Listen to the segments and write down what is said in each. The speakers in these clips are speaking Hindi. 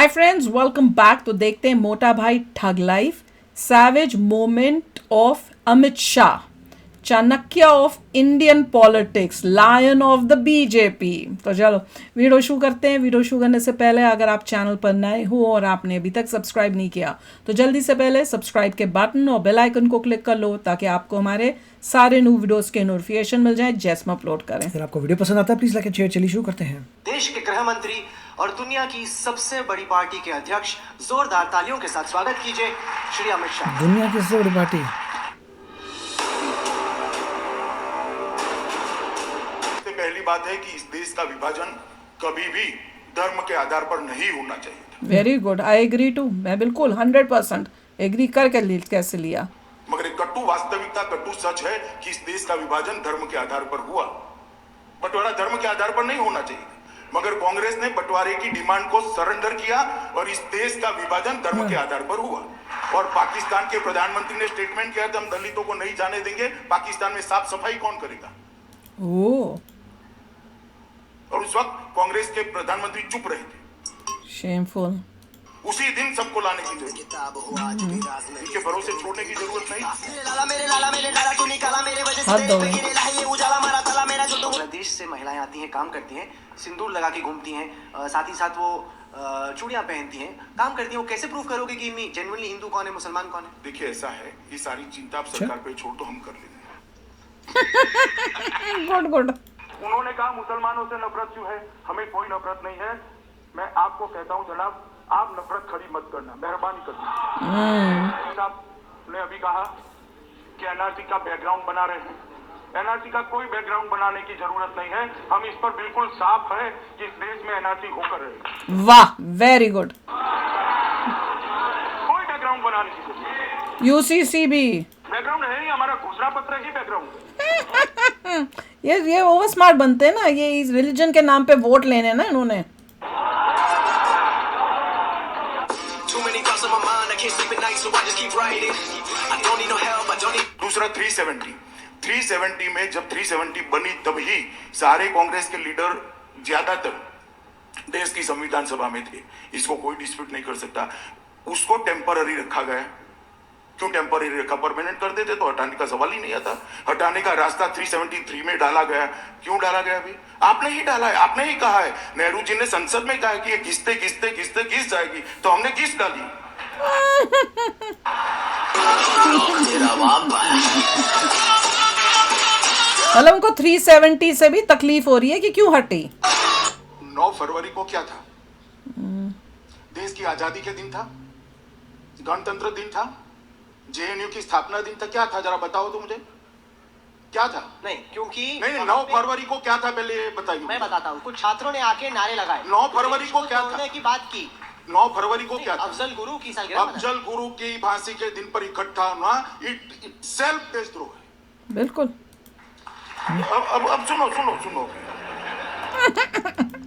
Hi friends, welcome back. तो देखते हैं Mota Bhai thug life, savage moment of Amit Shah, Chanakya of Indian politics, lion of the BJP. तो चलो वीडियो शुरू करते हैं। वीडियो शुरू करने से पहले अगर आप चैनल पर नए हो और आपने अभी तक सब्सक्राइब नहीं किया तो जल्दी से पहले सब्सक्राइब के बटन और बेल आइकन को क्लिक कर लो ताकि आपको हमारे सारे न्यू वीडियोस के नोटिफिकेशन मिल जाए जैसे हम अपलोड करें। अगर आपको वीडियो पसंद आता है प्लीज लाइक एंड शेयर। चलिए शुरू करते हैं। देश के गृह मंत्री और दुनिया की सबसे बड़ी पार्टी के अध्यक्ष, जोरदार तालियों के साथ स्वागत कीजिए श्री अमित शाह। दुनिया की सबसे बड़ी पार्टी। पहली बात है कि इस देश का विभाजन कभी भी धर्म के आधार पर नहीं होना चाहिए। Very good, I agree to. मैं बिल्कुल 100% एग्री करके कैसे लिया। मगर एक कटु वास्तविकता, कटु सच है कि इस देश का विभाजन धर्म के आधार पर हुआ। बंटवारा धर्म के आधार पर नहीं होना चाहिए, मगर कांग्रेस ने बंटवारे की डिमांड को सरेंडर किया और इस देश का विभाजन धर्म के आधार पर हुआ। और पाकिस्तान के प्रधानमंत्री ने स्टेटमेंट किया था हम दलितों को नहीं जाने देंगे। पाकिस्तान में साफ सफाई कौन करेगा? ओह, और उस वक्त कांग्रेस के प्रधानमंत्री चुप रहे थे। शेमफुल। उसी दिन सबको लाने की जरूरत, इनके भरोसे छोड़ने की जरूरत नहीं। देश से महिलाएं आती हैं, काम करती हैं, सिंदूर लगा के घूमती हैं, साथ ही साथ वो चूड़ियां पहनती हैं, काम करती हैं। वो कैसे प्रूव करोगे कि इनमें जेन्युइनली हिंदू कौन है, मुसलमान कौन है? देखिए ऐसा है, ये सारी चिंता आप सरकार पे छोड़ दो, हम कर लेंगे। Good good. उन्होंने कहा मुसलमानों से नफरत क्यों है? हमें कोई नफरत नहीं है। मैं आपको कहता हूं जनाब, आप नफरत खड़ी मत करना, मेहरबानी करना। आपने अभी कहा कि एनआरसी का बैकग्राउंड बना रहे हैं। एनआरसी का कोई बैकग्राउंड बनाने की जरूरत नहीं है। हम इस पर बिल्कुल साफ है कि इस देश में एनआरसी होकर रहे। वाह, वेरी गुड। कोई बैकग्राउंड बनाने की जरूरत नहीं। यूसीसी भी बैकग्राउंड है ही, हमारा घोषणा पत्र ही बैकग्राउंड है। ये ओवर स्मार्ट बनते हैं ना, ये इस रिलीजन के नाम पे वोट लेने ना इन्होंने। दूसरा 370 में जब 370 बनी तभी सारे कांग्रेस के लीडर ज्यादातर देश की संविधान सभा में थे। इसको कोई डिस्प्यूट नहीं कर सकता। उसको टेम्पररी रखा गया। क्यों टेम्पररी रखा? परमानेंट कर देते तो हटाने का सवाल ही नहीं आता। हटाने का रास्ता 373 में डाला गया। क्यों डाला गया? अभी आपने ही डाला है, आपने ही कहा है। नेहरू जी ने संसद में कहा कि ये किस्ते किस्ते किस्ते किस जाएगी, तो हमने किस्त डाली। मतलब उनको 370 से भी तकलीफ हो रही है कि क्यों हटी। 9 फरवरी को क्या था? देश की आजादी के दिन था, गणतंत्र दिन था, जेएनयू की स्थापना दिन था। क्या था जरा बताओ तो मुझे, क्या था? नहीं, क्योंकि नहीं, 9 फरवरी को क्या था पहले ये बताइए। मैं बताता हूँ। कुछ छात्रों ने आके नारे लगाए। 9 फरवरी को क्या था? की बात की। 9 फरवरी को क्या था? अफजल गुरु की सालगिरह। अफजल गुरु की फांसी के दिन पर इकट्ठा होना इट सेल्फ देशद्रोह है। बिल्कुल। अब सुनो सुनो सुनो।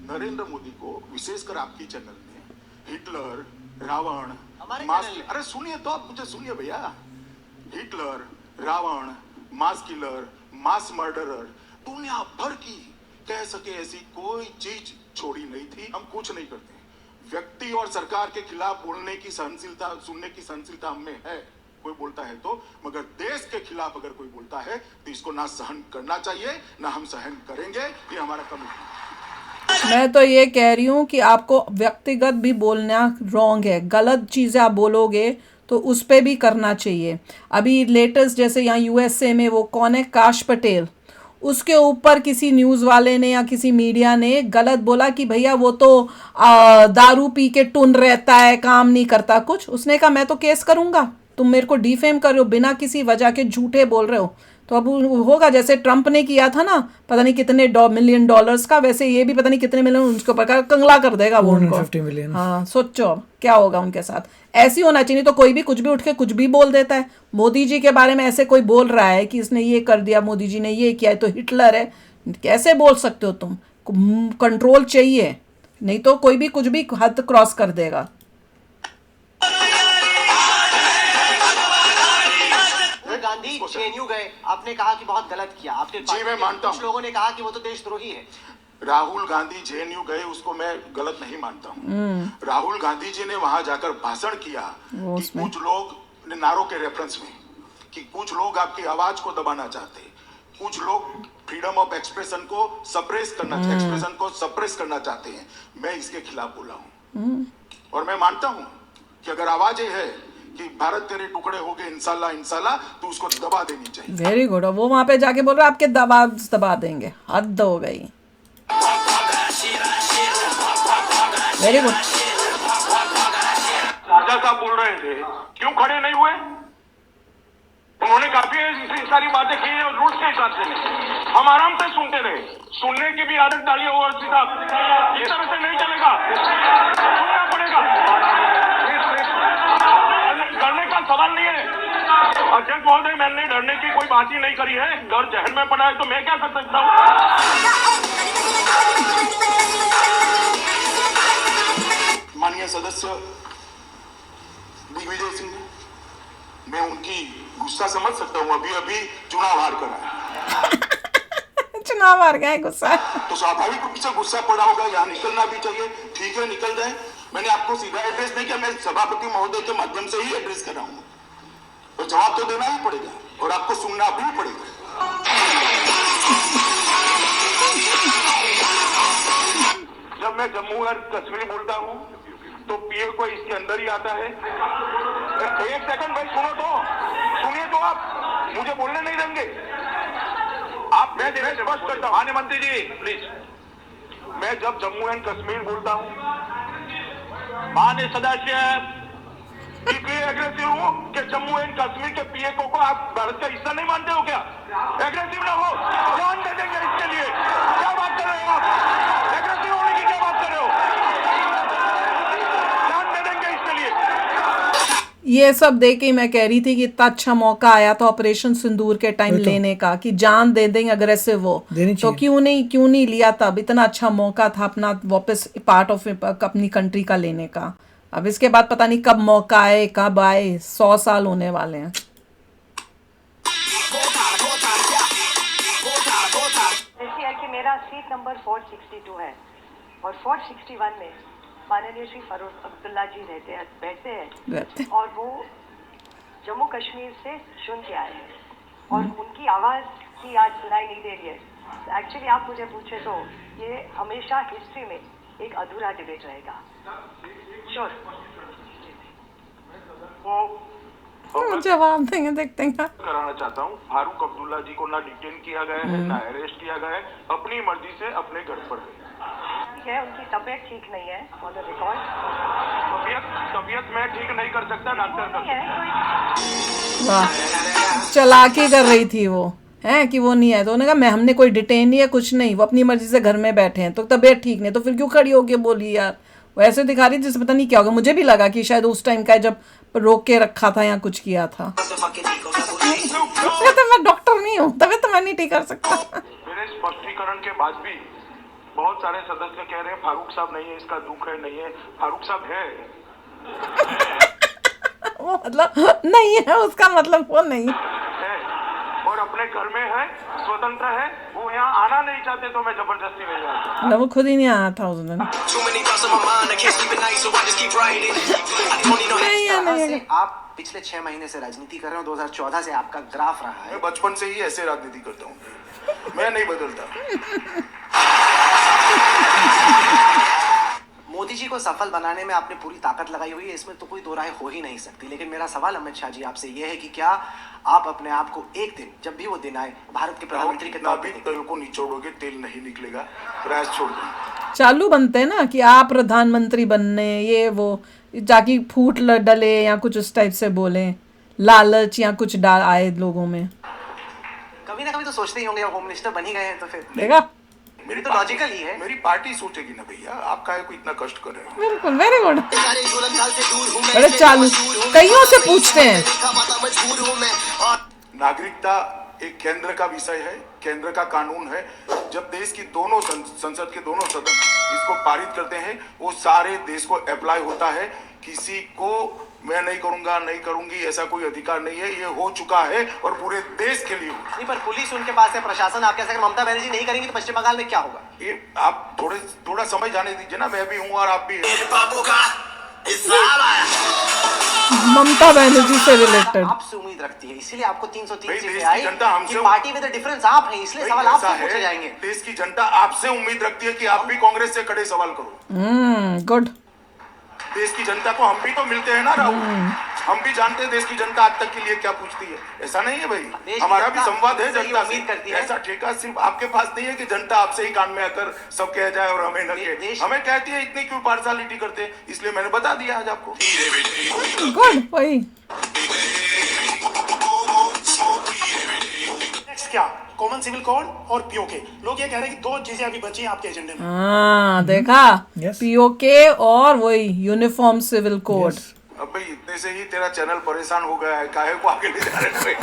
नरेंद्र मोदी को विशेषकर आपकी चैनल में हिटलर, रावण, अरे सुनिए तो, आप मुझे सुनिए भैया। हिटलर, रावण, मास किलर, मास मर्डरर, दुनिया भर की कह सके ऐसी कोई चीज छोड़ी नहीं थी। हम कुछ नहीं करते। व्यक्ति और सरकार के खिलाफ बोलने की सहनशीलता, सुनने की सहनशीलता हमें है, कोई बोलता है तो। मगर देश के खिलाफ अगर कोई बोलता है तो इसको ना सहन करना चाहिए, ना हम सहन करेंगे। ये हमारा कमिटमेंट। मैं तो ये कह रही हूँ कि आपको व्यक्तिगत भी बोलना रॉन्ग है। गलत चीज़ें आप बोलोगे तो उस पे भी करना चाहिए। अभी लेटेस्ट जैसे यहाँ यूएसए में वो कौन है, काश पटेल, उसके ऊपर किसी न्यूज़ वाले ने या किसी मीडिया ने गलत बोला कि भैया वो तो दारू पी के टुन रहता है, काम नहीं करता कुछ। उसने कहा मैं तो केस करूँगा, तुम मेरे को डिफेम कर रहे हो, बिना किसी वजह के झूठे बोल रहे हो। तो अब होगा जैसे ट्रंप ने किया था ना, पता नहीं कितने मिलियन डॉलर्स का, वैसे ये भी पता नहीं कितने मिलियन उनके ऊपर कंगला कर देगा वो उनको। 50 मिलियन। हाँ, सोचो क्या होगा उनके साथ। ऐसी होना चाहिए। तो कोई भी कुछ भी उठ के कुछ भी बोल देता है। मोदी जी के बारे में ऐसे कोई बोल रहा है कि इसने ये कर दिया, मोदी जी ने ये किया है तो हिटलर है, कैसे बोल सकते हो तुम? कंट्रोल चाहिए, नहीं तो कोई भी कुछ भी हद क्रॉस कर देगा। गांधी जेएनयू गए, आपने कहा कि बहुत गलत किया। आपके जी मैं मानता हूं। कुछ लोगों ने कहा कि वो तो देशद्रोही है। राहुल गांधी जेएनयू गए उसको मैं गलत नहीं मानता हूँ। राहुल गांधी जी ने वहां जाकर भाषण किया वो कि उसमें। कुछ लोग नारों के रेफरेंस में कि कुछ लोग आपकी आवाज को दबाना चाहते हैं, कुछ लोग फ्रीडम ऑफ एक्सप्रेशन को सप्रेस करना चाहते हैं। मैं इसके खिलाफ बोला हूँ और मैं मानता हूँ कि अगर आवाज ये है कि भारत तेरे टुकड़े हो गए इंशाल्लाह इंशाल्लाह, तो उसको दबा देनी चाहिए। Very good. वो वहां पे जाके बोल रहे आपके दबा देंगे, हद हो गई। Very good. राजा साहब बोल रहे थे, क्यों खड़े नहीं हुए? उन्होंने काफी सारी बातें की और रूल्स के हिसाब से नहीं। हम आराम से सुनते रहे, सुनने की भी आदत डाली हो साहब, इस तरह से नहीं चलेगा, सुनना पड़ेगा। डरने का सवाल नहीं है अध्यक्ष महोदय, मैंने डरने की कोई बात ही नहीं करी है। डर जहन में पड़ा है तो मैं क्या कर सकता हूँ? माननीय सदस्य दिग्विजय सिंह, मैं उनकी गुस्सा समझ सकता हूँ। अभी चुनाव हार कर आए, चुनाव हार गए, गुस्सा। तो स्वाभाविक रूप से गुस्सा पड़ा होगा। यहाँ निकलना भी चाहिए, ठीक है निकल जाए। मैंने आपको सीधा एड्रेस नहीं किया, मैं सभापति महोदय के माध्यम से ही एड्रेस कर रहा हूँ, तो जवाब तो देना ही पड़ेगा और आपको सुनना भी पड़ेगा। जब मैं जम्मू और कश्मीर बोलता हूँ तो पीए को इसके अंदर ही आता है। एक सेकंड भाई, सुनिए तो आप मुझे बोलने नहीं देंगे आप। मैं स्पष्ट करता हूँ, माननीय मंत्री जी प्लीज। मैं जब जम्मू एंड कश्मीर बोलता हूँ, माननीय सदस्य इसलिए एग्रेसिव हूँ कि जम्मू एंड कश्मीर के पीए को आप भारत का हिस्सा नहीं मानते हो क्या? एग्रेसिव ना हो, जान दे देंगे इसके लिए। क्या बात कर रहे हो आप? एग्रेसिव होने की क्या बात कर रहे हो? जान दे देंगे इसके लिए। ये सब देख के मैं कह रही थी कि इतना अच्छा मौका आया था ऑपरेशन सिंदूर के टाइम वही तो। लेने का, कि जान दे देंगे अग्रेसिव हो देनी तो चाहिए। क्यों नहीं लिया तब? इतना अच्छा मौका था अपना वापस पार्ट ऑफ अपनी कंट्री का लेने का। अब इसके बाद पता नहीं कब मौका आए, कब आए। 100 साल होने वाले हैं। देखिए कि मेरा सीट नंबर 462 है और 461 में माननीय श्री फरूक अब्दुल्ला जी बैठते हैं और वो जम्मू कश्मीर से चुन के आए हैं और उनकी आवाज़ ही आज सुनाई नहीं दे रही है। एक्चुअली आप मुझे पूछे तो ये हमेशा हिस्ट्री में एक अधूरा डिबेट रहेगा। श्योर। वो जवाब देंगे, देखते हैं। कराना चाहता हूँ, फारूक अब्दुल्ला जी को ना डिटेन किया गया है ना अरेस्ट किया गया है, अपनी मर्जी से अपने घर पर है। ठीक है, उनकी तबीयत ठीक नहीं है फॉर द रिकॉर्ड। तबीयत मैं ठीक नहीं कर सकता डॉक्टर नहीं है कोई। वाह, चालाकी कर रही थी वो, है कि वो नहीं है तो उन्होंने कहा हमने कोई डिटेन नहीं है, कुछ नहीं, वो अपनी मर्जी से घर में बैठे हैं, तो तबीयत ठीक नहीं तो फिर क्यों खड़ी होके बोली यार? वो ऐसे दिखा रही जैसे पता नहीं क्या होगा। मुझे भी लगा कि शायद उस टाइम का है जब रोक के रखा था या कुछ किया था। तो मैं डॉक्टर नहीं हूँ, तबीयत तो मैं नहीं ठीक कर सकता। मेरे स्पष्टीकरण के बाद भी बहुत सारे सदस्य कह रहे हैं फारूक साहब नहीं है, इसका दुख है, नहीं है। फारूक साहब है। वो मतलब नहीं है, उसका मतलब वो नहीं है और अपने घर में है, स्वतंत्र है। वो यहाँ आना नहीं चाहते तो मैं जबरदस्ती नहीं आता। ना, वो खुद ही नहीं आया था उस दिन। नहीं है। आप पिछले 6 महीने से राजनीति कर रहे हो, 2014 से आपका ग्राफ रहा है। मैं बचपन से ही ऐसे राजनीति करता हूँ, मैं नहीं बदलता। मोदी जी को सफल बनाने में आपने पूरी ताकत लगाई हुई है, इसमें तो कोई दो राय हो ही नहीं सकती। लेकिन मेरा सवाल अमित शाह जी आपसे ये है कि क्या आप अपने आप को एक दिन, जब भी वो दिन आए, भारत के प्रधानमंत्री के तौर नाभिक पर तेल को निचोड़ोगे तेल नहीं निकलेगा, प्रयास छोड़ दो। चालू बनते हैं ना कि आप प्रधानमंत्री बनने, ये वो जाके फूट डले या कुछ उस टाइप से बोले, लालच या कुछ डाल आए लोगों में। कभी ना कभी तो सोचते ही होंगे, होम मिनिस्टर बन ही गए हैं तो फिर देखा, मेरी तो लॉजिकल ही है। मेरी पार्टी सोचेगी ना भैया, आप काहे को इतना कष्ट कर रहे हो? बिल्कुल, वेरी गुड। बड़े चालू, कईयों से पूछते हैं। नागरिकता एक केंद्र का विषय है, केंद्र का कानून है। जब देश की दोनों संसद के दोनों सदन इसको पारित करते हैं, वो सारे देश को अप्लाई होता है। किसी को मैं नहीं करूंगा, नहीं करूंगी, ऐसा कोई अधिकार नहीं है। ये हो चुका है और पूरे देश के लिए हुआ। नहीं, पर पुलिस उनके पास है, प्रशासन। आप कैसे, अगर ममता बनर्जी नहीं करेंगी तो पश्चिम बंगाल में क्या होगा? ये आप थोड़ा समय जाने दीजिए ना, मैं भी हूँ और आप भी हैं। ममता बनर्जी से रिलेटेड आपसे उम्मीद रखती है, इसलिए आपको 303 भाई, सीटें देश आई की जनता हमसे कि पार्टी में द डिफरेंस आप हैं, इसलिए सवाल आपसे पूछे जाएंगे। देश की जनता आपसे उम्मीद रखती है कि आप भी कांग्रेस से खड़े सवाल करो। गुड। देश की जनता को हम भी तो मिलते हैं ना राहुल, हम भी जानते हैं देश की जनता आज तक के लिए क्या पूछती है। ऐसा नहीं है भाई, हमारा भी संवाद है जनता से। उम्मीद करती है। ऐसा ठेका सिर्फ आपके पास नहीं है कि जनता आपसे ही कान में आकर सब कह जाए और हमें न कहे। हमें कहती है इतनी क्यों पार्शलिटी करते हैं, इसलिए मैंने बता दिया आज आपको। गुड, वही। नेक्स्ट क्या, कॉमन सिविल कोड और पीओके। लोग ये कह रहे हैं कि दो चीजें अभी बची हैं आपके एजेंडे में। हाँ, देखा, Yes. पीओके और वही यूनिफॉर्म सिविल कोड। अब भाई इतने से ही तेरा चैनल परेशान हो गया है, काहे को आगे ले जा रहे हो?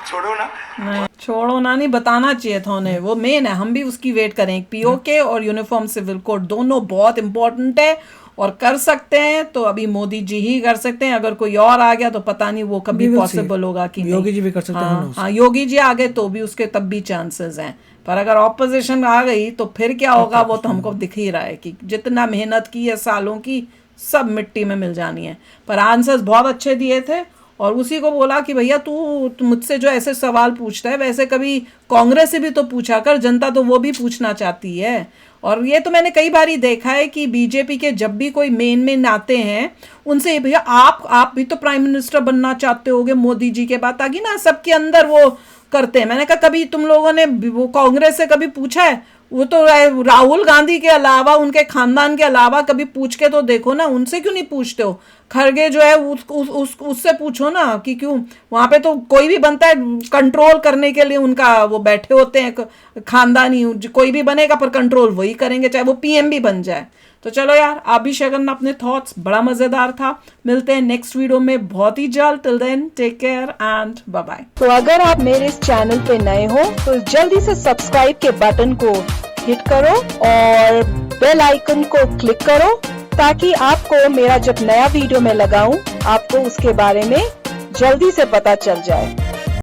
छोड़ो ना। नहीं, छोड़ो ना, नहीं बताना चाहिए था उन्हें, वो मेन है, हम भी उसकी वेट करें। पीओके और यूनिफॉर्म सिविल कोड दोनों बहुत इंपॉर्टेंट है और कर सकते हैं तो अभी मोदी जी ही कर सकते हैं। अगर कोई और आ गया तो पता नहीं वो कभी We will पॉसिबल see. होगा कि नहीं। योगी जी भी कर सकते हैं, who knows? हाँ, योगी जी आ गए तो भी उसके तब भी चांसेस हैं, पर अगर ऑपोजिशन आ गई तो फिर क्या होगा वो तो हमको दिख ही रहा है कि जितना मेहनत की है सालों की सब मिट्टी में मिल जानी है। पर आंसर्स बहुत अच्छे दिए थे और उसी को बोला कि भैया तू मुझसे जो ऐसे सवाल पूछता है वैसे कभी कांग्रेस से भी तो पूछा कर, जनता तो वो भी पूछना चाहती है। और ये तो मैंने कई बार ही देखा है कि बीजेपी के जब भी कोई मेन आते हैं उनसे, भैया आप भी तो प्राइम मिनिस्टर बनना चाहते होगे मोदी जी के बाद, ताकि ना सबके अंदर वो करते हैं। मैंने कहा कभी तुम लोगों ने वो कांग्रेस से कभी पूछा है? वो तो राहुल गांधी के अलावा, उनके खानदान के अलावा कभी पूछ के तो देखो ना, उनसे क्यों नहीं पूछते हो? खड़गे जो है उससे पूछो ना कि क्यों वहां पे तो कोई भी बनता है कंट्रोल करने के लिए, उनका वो बैठे होते हैं खानदानी, कोई भी बनेगा पर कंट्रोल वही करेंगे चाहे वो पीएम भी बन जाए। तो चलो यार, आप भी शेयर करना अपने थॉट्स, बड़ा मजेदार था। मिलते हैं नेक्स्ट वीडियो में बहुत ही जल्द। Till then take care and bye bye. तो अगर आप मेरे इस चैनल पे नए हो तो जल्दी से सब्सक्राइब के बटन को हिट करो और बेल आइकन को क्लिक करो ताकि आपको मेरा जब नया वीडियो मैं लगाऊं आपको उसके बारे में जल्दी से पता चल जाए।